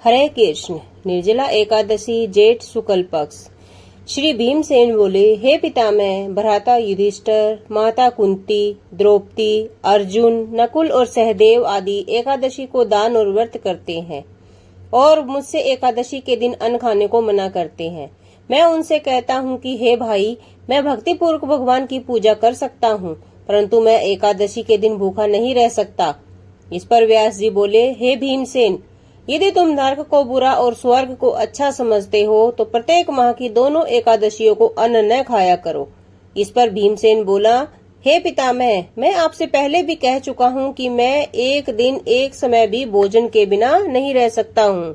हरे कृष्ण। निर्जला एकादशी जेठ शुक्ल पक्ष। श्री भीमसेन बोले, हे पितामह, भ्राता युधिष्ठिर, माता कुंती, द्रौपदी, अर्जुन, नकुल और सहदेव आदि एकादशी को दान और व्रत करते हैं और मुझसे एकादशी के दिन अन्न खाने को मना करते हैं। मैं उनसे कहता हूँ कि हे भाई, मैं भक्ति पूर्वक भगवान की पूजा कर सकता हूँ, परंतु मैं एकादशी के दिन भूखा नहीं रह सकता। इस पर व्यास जी बोले, हे भीमसेन, यदि तुम नरक को बुरा और स्वर्ग को अच्छा समझते हो तो प्रत्येक माह की दोनों एकादशियों को अन्न न खाया करो। इस पर भीमसेन बोला, हे पितामह, मैं आपसे पहले भी कह चुका हूँ कि मैं एक दिन एक समय भी भोजन के बिना नहीं रह सकता हूँ।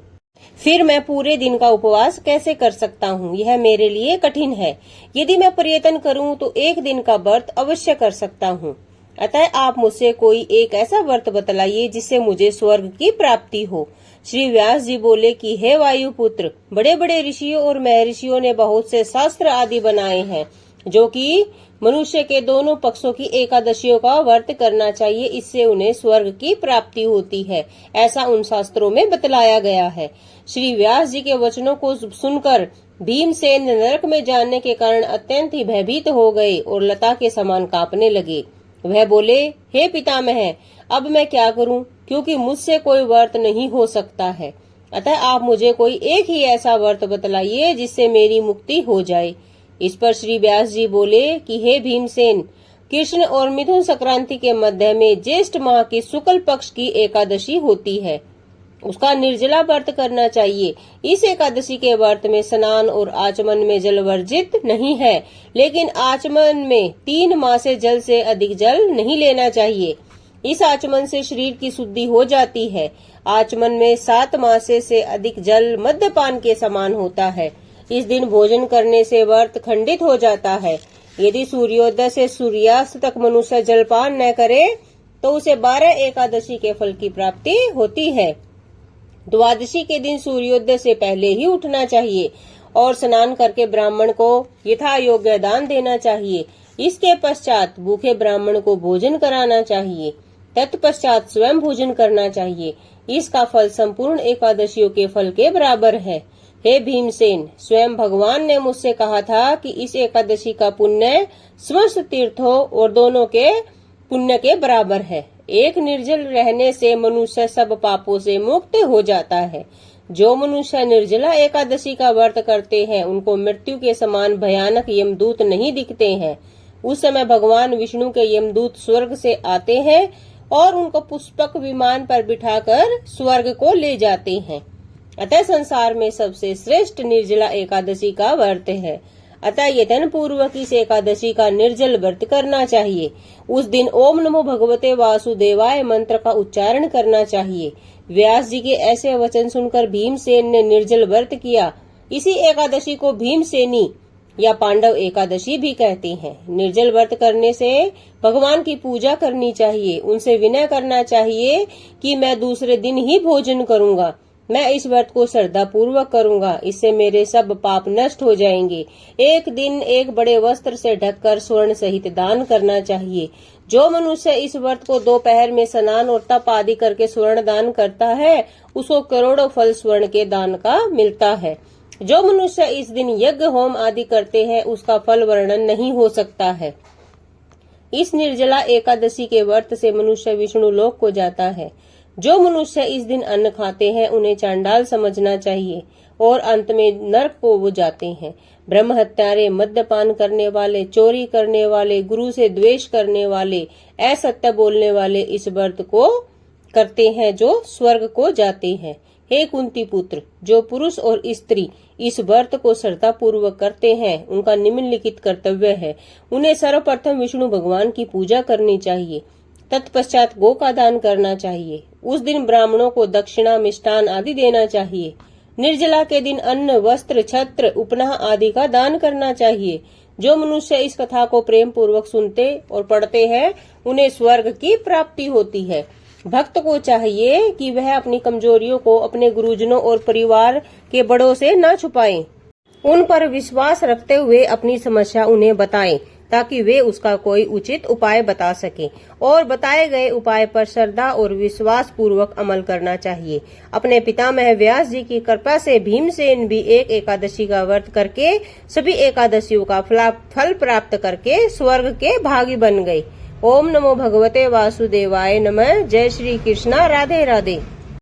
फिर मैं पूरे दिन का उपवास कैसे कर सकता हूँ? यह मेरे लिए कठिन है। यदि मैं प्रयत्न करूँ तो एक दिन का व्रत अवश्य कर सकता हूँ। अतः आप मुझसे कोई एक ऐसा व्रत बतलाइए जिससे मुझे स्वर्ग की प्राप्ति हो। श्री व्यास जी बोले कि हे वायुपुत्र, बड़े बड़े ऋषियों और महर्षियों ने बहुत से शास्त्र आदि बनाए हैं जो कि मनुष्य के दोनों पक्षों की एकादशियों का व्रत करना चाहिए, इससे उन्हें स्वर्ग की प्राप्ति होती है। ऐसा उन शास्त्रों में बतलाया गया है। श्री व्यास जी के वचनों को सुनकर भीमसेन नरक में जाने के कारण अत्यंत ही भयभीत हो गए और लता के समान कांपने लगे। वह बोले, हे पितामह, अब मैं क्या करूं, क्योंकि मुझसे कोई व्रत नहीं हो सकता है। अतः आप मुझे कोई एक ही ऐसा व्रत बतलाइए जिससे मेरी मुक्ति हो जाए। इस पर श्री व्यास जी बोले कि हे भीमसेन, कृष्ण और मिथुन संक्रांति के मध्य में ज्येष्ठ माह की शुक्ल पक्ष की एकादशी होती है, उसका निर्जला व्रत करना चाहिए। इस एकादशी के व्रत में स्नान और आचमन में जल वर्जित नहीं है, लेकिन आचमन में 3 माह से जल से अधिक जल नहीं लेना चाहिए। इस आचमन से शरीर की शुद्धि हो जाती है। आचमन में 7 माह से अधिक जल मद्यपान के समान होता है। इस दिन भोजन करने से व्रत खंडित हो जाता है। यदि सूर्योदय से सूर्यास्त तक मनुष्य जलपान न करे तो उसे 12 एकादशी के फल की प्राप्ति होती है। द्वादशी के दिन सूर्योदय से पहले ही उठना चाहिए और स्नान करके ब्राह्मण को यथा योग्य दान देना चाहिए। इसके पश्चात भूखे ब्राह्मण को भोजन कराना चाहिए। तत्पश्चात स्वयं भोजन करना चाहिए। इसका फल संपूर्ण एकादशियों के फल के बराबर है। हे भीमसेन, स्वयं भगवान ने मुझसे कहा था कि इस एकादशी का पुण्य समस्त तीर्थों और दोनों के पुण्य के बराबर है। एक निर्जल रहने से मनुष्य सब पापों से मुक्त हो जाता है। जो मनुष्य निर्जला एकादशी का व्रत करते हैं उनको मृत्यु के समान भयानक यमदूत नहीं दिखते हैं। उस समय भगवान विष्णु के यमदूत स्वर्ग से आते हैं और उनको पुष्पक विमान पर बिठाकर स्वर्ग को ले जाते हैं। अतः संसार में सबसे श्रेष्ठ निर्जला एकादशी का व्रत है। अतः यत्न पूर्वक इस एकादशी का निर्जल व्रत करना चाहिए। उस दिन ओम नमो भगवते वासुदेवाय मंत्र का उच्चारण करना चाहिए। व्यास जी के ऐसे वचन सुनकर भीमसेन ने निर्जल व्रत किया। इसी एकादशी को भीमसेनी या पांडव एकादशी भी कहते हैं। निर्जल व्रत करने से भगवान की पूजा करनी चाहिए। उनसे विनय करना चाहिए कि मैं दूसरे दिन ही भोजन करूंगा। मैं इस व्रत को श्रद्धा पूर्वक करूंगा, इससे मेरे सब पाप नष्ट हो जाएंगे। एक दिन एक बड़े वस्त्र से ढककर स्वर्ण सहित दान करना चाहिए। जो मनुष्य इस व्रत को दोपहर में स्नान और तप आदि करके स्वर्ण दान करता है, उसको करोड़ों फल स्वर्ण के दान का मिलता है। जो मनुष्य इस दिन यज्ञ होम आदि करते हैं, उसका फल वर्णन नहीं हो सकता है। इस निर्जला एकादशी के व्रत से मनुष्य विष्णु लोक को जाता है। जो मनुष्य इस दिन अन्न खाते हैं उन्हें चांडाल समझना चाहिए और अंत में नरक को वो जाते हैं। ब्रह्म हत्यारे, मद्यपान करने वाले, चोरी करने वाले, गुरु से द्वेष करने वाले, असत्य बोलने वाले इस व्रत को करते हैं जो स्वर्ग को जाते हैं। हे कुंती पुत्र, जो पुरुष और स्त्री इस व्रत को श्रद्धा पूर्वक करते हैं उनका निम्नलिखित कर्तव्य है। उन्हें सर्वप्रथम विष्णु भगवान की पूजा करनी चाहिए। तत्पश्चात गो का दान करना चाहिए। उस दिन ब्राह्मणों को दक्षिणा, मिष्ठान आदि देना चाहिए। निर्जला के दिन अन्न, वस्त्र, छत्र, उपनह आदि का दान करना चाहिए। जो मनुष्य इस कथा को प्रेम पूर्वक सुनते और पढ़ते हैं उन्हें स्वर्ग की प्राप्ति होती है। भक्त को चाहिए कि वह अपनी कमजोरियों को अपने गुरुजनों और परिवार के बड़ों से न छुपाएं। उन पर विश्वास रखते हुए अपनी समस्या उन्हें बताएं ताकि वे उसका कोई उचित उपाय बता सकें और बताए गए उपाय पर श्रद्धा और विश्वास पूर्वक अमल करना चाहिए। अपने पितामह व्यास जी की कृपा से भीमसेन भी एक एकादशी का व्रत करके सभी एकादशियों का फल प्राप्त करके स्वर्ग के भागी बन गए। ओम नमो भगवते वासुदेवाय नमः। जय श्री कृष्णा। राधे राधे।